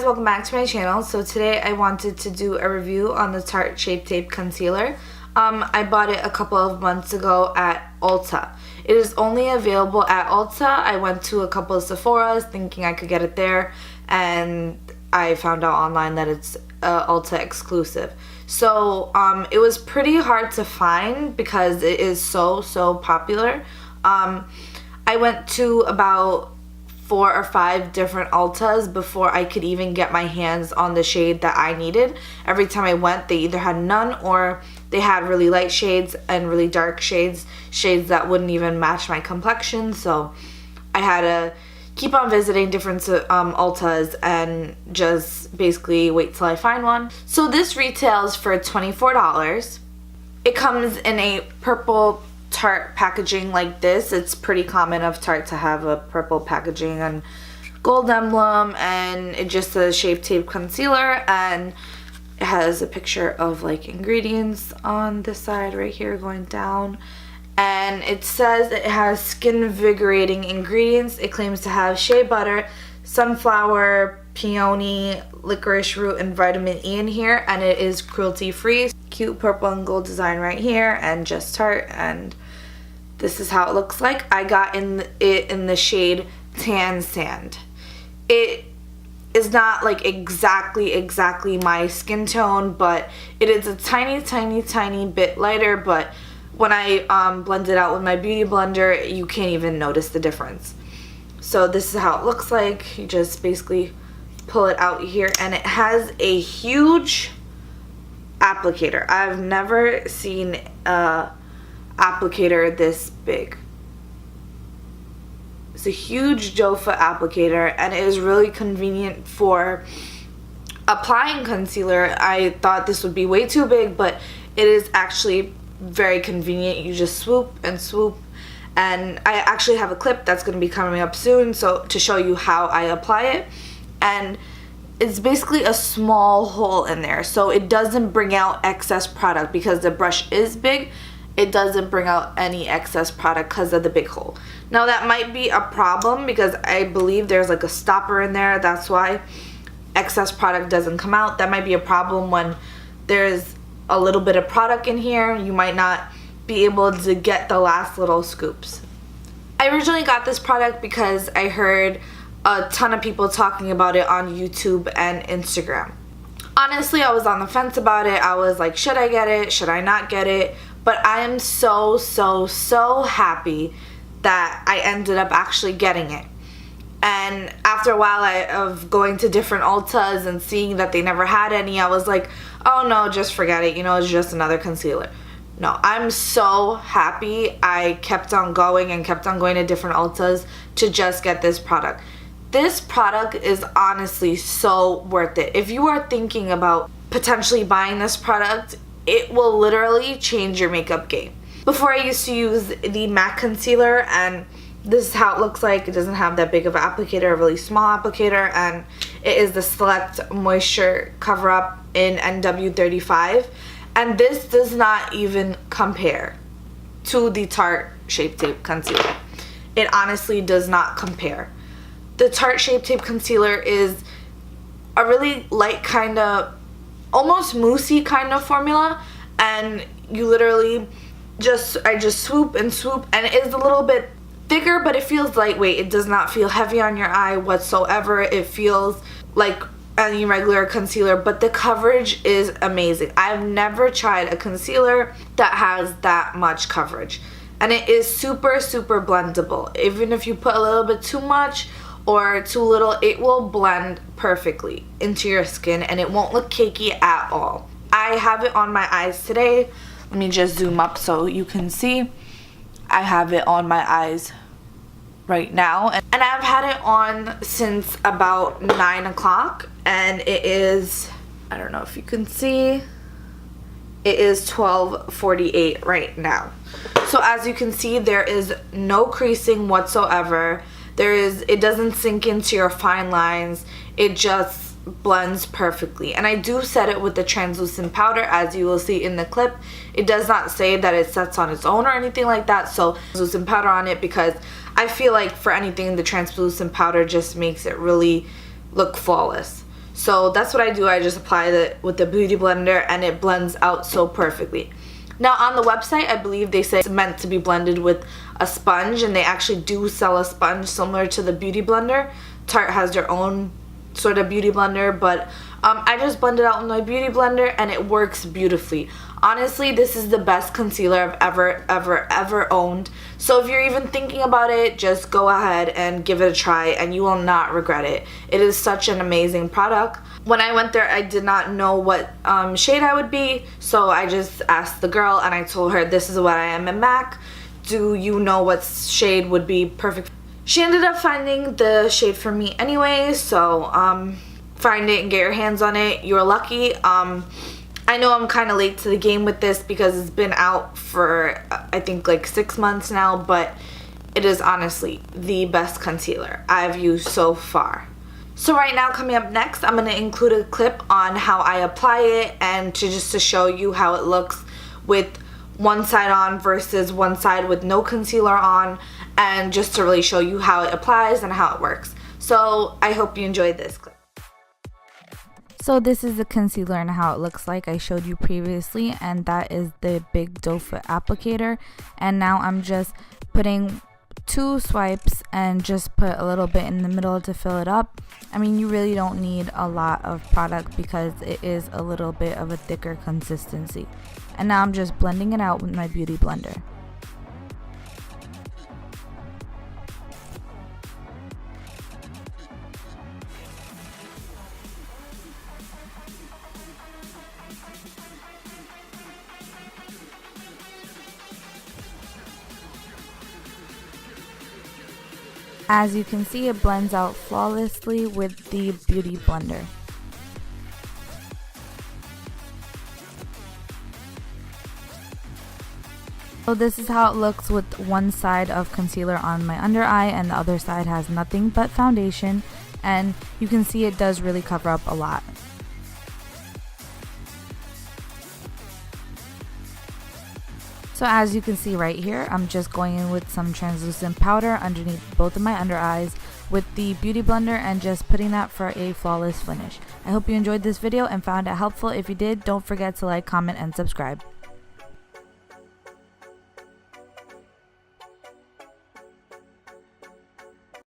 welcome back to my channel. So today I wanted to do a review on the Tarte Shape Tape Concealer. I bought it a couple of months ago at Ulta. It is only available at Ulta. I went to a couple of Sephora's thinking I could get it there, and I found out online that it's Ulta exclusive. So it was pretty hard to find because it is so popular. I went to about 4 or 5 different Ultas before I could even get my hands on the shade that I needed. Every time I went, they either had none or they had really light shades and really dark shades that wouldn't even match my complexion. So I had to keep on visiting different Ultas and just basically wait till I find one. So this retails for $24. It comes in a purple Tarte packaging like this. It's pretty common of Tarte to have a purple packaging and gold emblem, and it just says Shape Tape Concealer, and it has a picture of like ingredients on this side right here going down, and it says it has skin invigorating ingredients. It claims to have shea butter, sunflower, peony, licorice root, and vitamin E in here, and it is cruelty free. Cute purple and gold design right here, and just Tarte, and this is how it looks like. I got it in the shade Tan Sand. It is not like exactly my skin tone, but it is a tiny bit lighter, but when I blend it out with my beauty blender, you can't even notice the difference. So this is how it looks like. You just basically pull it out here, and it has a huge applicator. I've never seen a applicator this big. It's a huge Jofa applicator, and it is really convenient for applying concealer. I thought this would be way too big, but it is actually very convenient. You just swoop and swoop, and I actually have a clip that's going to be coming up soon so to show you how I apply it. And it's basically a small hole in there, so it doesn't bring out excess product because the brush is big. It doesn't bring out any excess product because of the big hole. Now that might be a problem because I believe there's like a stopper in there. That's why excess product doesn't come out. That might be a problem when there's a little bit of product in here. You might not be able to get the last little scoops. I originally got this product because I heard a ton of people talking about it on YouTube and Instagram. Honestly, I was on the fence about it. I was like, should I get it? Should I not get it? But I am so happy that I ended up actually getting it. And after a while of going to different Ultas and seeing that they never had any, I was like, oh no, just forget it. You know, it's just another concealer. No, I'm so happy I kept on going and kept on going to different Ultas to just get this product. This product is honestly so worth it. If you are thinking about potentially buying this product, it will literally change your makeup game. Before, I used to use the MAC concealer, and this is how it looks like. It doesn't have that big of an applicator, a really small applicator, and it is the Select Moisture Cover Up in NW35. And this does not even compare to the Tarte Shape Tape Concealer. It honestly does not compare. The Tarte Shape Tape Concealer is a really light kind of, almost moussey kind of formula, and you literally I just swoop and swoop, and it is a little bit thicker, but it feels lightweight. It does not feel heavy on your eye whatsoever. It feels like any regular concealer, but the coverage is amazing. I've never tried a concealer that has that much coverage, and it is super blendable. Even if you put a little bit too much or too little, it will blend perfectly into your skin and it won't look cakey at all. I have it on my eyes today. Let me just zoom up so you can see. I have it on my eyes right now, and I've had it on since about 9 o'clock, and it is, I don't know if you can see, it is 12:48 right now. So as you can see, there is no creasing whatsoever. It doesn't sink into your fine lines. It just blends perfectly. And I do set it with the translucent powder, as you will see in the clip. It does not say that it sets on its own or anything like that, so translucent powder on it, because I feel like for anything, the translucent powder just makes it really look flawless. So that's what I do. I just apply it with the Beauty Blender and it blends out so perfectly. Now on the website, I believe they say it's meant to be blended with a sponge, and they actually do sell a sponge similar to the Beauty Blender. Tarte has their own sort of Beauty Blender, but I just blend it out with my Beauty Blender and it works beautifully. Honestly, this is the best concealer I've ever owned. So if you're even thinking about it, just go ahead and give it a try and you will not regret it. It is such an amazing product. When I went there, I did not know what shade I would be, so I just asked the girl and I told her, this is what I am in MAC. Do you know what shade would be perfect? She ended up finding the shade for me anyway, so find it and get your hands on it. You're lucky. I know I'm kind of late to the game with this because it's been out for I think like 6 months now, but it is honestly the best concealer I've used so far. So right now, coming up next, I'm going to include a clip on how I apply it and just to show you how it looks with one side on versus one side with no concealer on, and just to really show you how it applies and how it works. So I hope you enjoyed this clip. So this is the concealer and how it looks like I showed you previously, and that is the big doe foot applicator. And now I'm just putting 2 swipes and just put a little bit in the middle to fill it up. I mean, you really don't need a lot of product because it is a little bit of a thicker consistency. And now I'm just blending it out with my Beauty Blender. As you can see, it blends out flawlessly with the Beauty Blender. So this is how it looks with one side of concealer on my under eye and the other side has nothing but foundation, and you can see it does really cover up a lot. So as you can see right here, I'm just going in with some translucent powder underneath both of my under eyes with the Beauty Blender and just putting that for a flawless finish. I hope you enjoyed this video and found it helpful. If you did, don't forget to like, comment, and subscribe.